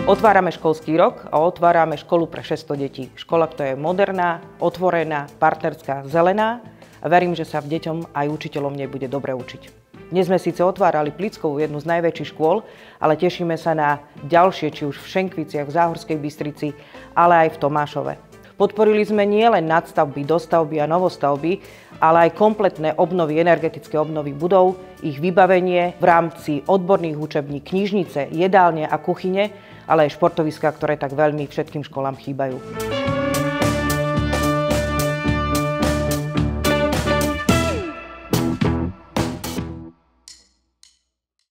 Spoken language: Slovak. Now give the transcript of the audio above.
Otvárame školský rok a otvárame školu pre 600 detí. Škola, ktorá je moderná, otvorená, partnerská, zelená a verím, že sa deťom aj učiteľom nebude dobre učiť. Dnes sme síce otvárali Plickovú, jednu z najväčších škôl, ale tešíme sa na ďalšie, či už v Šenkviciach, v Záhorskej Bystrici, ale aj v Tomášove. Podporili sme nielen nadstavby, dostavby a novostavby, ale aj kompletné obnovy, energetické obnovy budov, ich vybavenie v rámci odborných učební, knižnice, jedálne a kuchyne, ale aj športoviská, ktoré tak veľmi všetkým školám chýbajú.